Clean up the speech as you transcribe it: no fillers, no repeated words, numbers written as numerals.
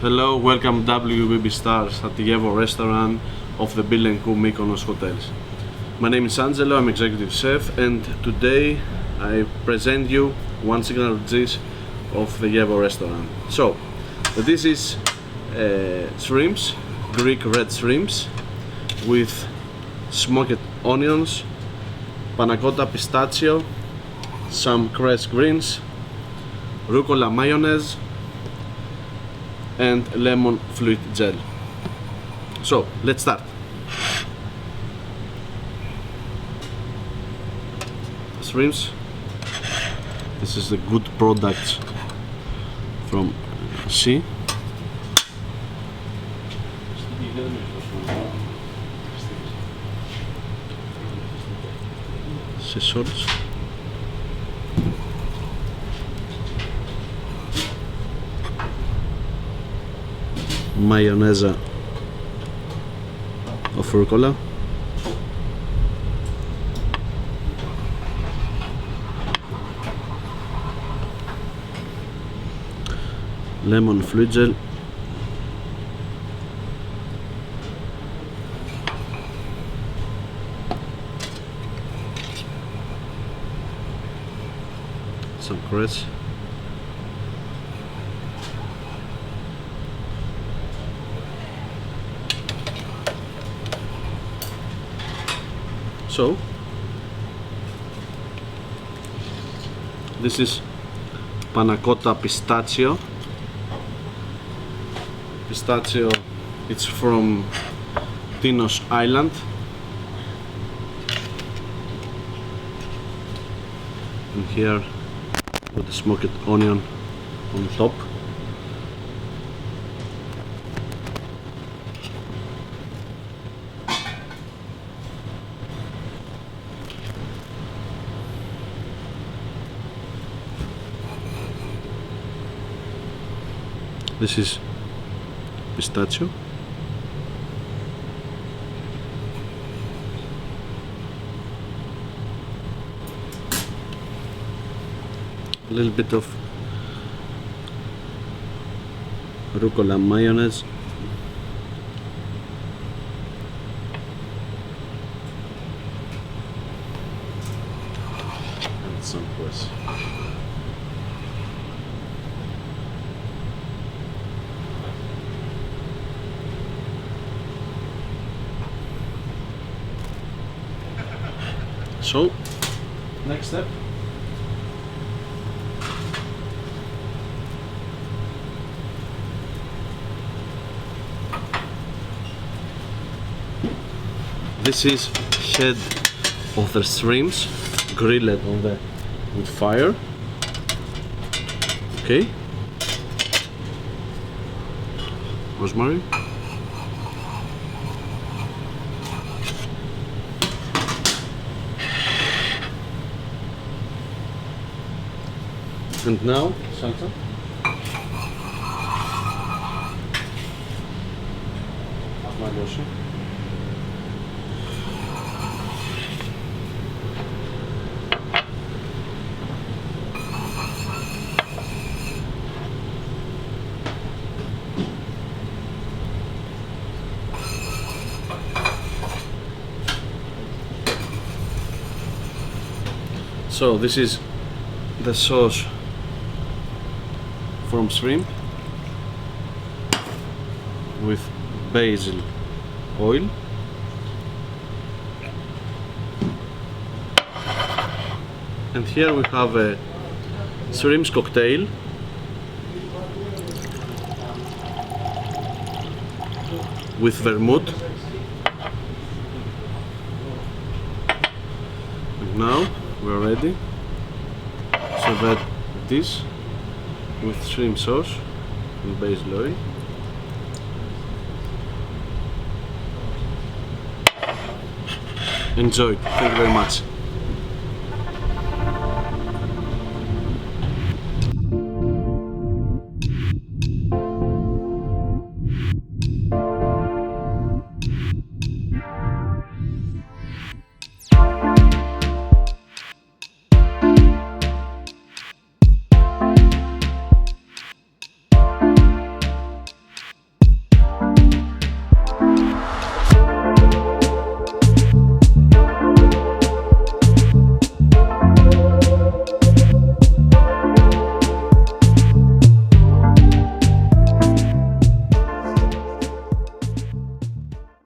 Hello, welcome WBB stars at the YEVO restaurant of the Bill&Coo Mykonos hotels. My name is Angelo, I'm executive chef, and today I present you one signature dish of the YEVO restaurant. So, this is shrimps, Greek red shrimps with smoked onions, panna cotta pistachio, some crushed greens, rucola mayonnaise, and lemon fluid gel. So let's start. Shrimps. This is the good products from sea. Sea salts. Mayonnaise of rucola, lemon fluid gel, some cress, so this is panna cotta pistachio. Pistachio, it's from Tinos Island. And here with the smoked onion on top. This is pistachio. A little bit of rucola mayonnaise. And some cress. So, next step. This is head of the shrimps grilled on the wood fire. Okay. Rosemary. And now, salsa. So this is the sauce from shrimp with basil oil, and here we have a shrimps cocktail with vermouth. And now we're ready to serve this with shrimp sauce and basil oil. Enjoy. Thank you very much.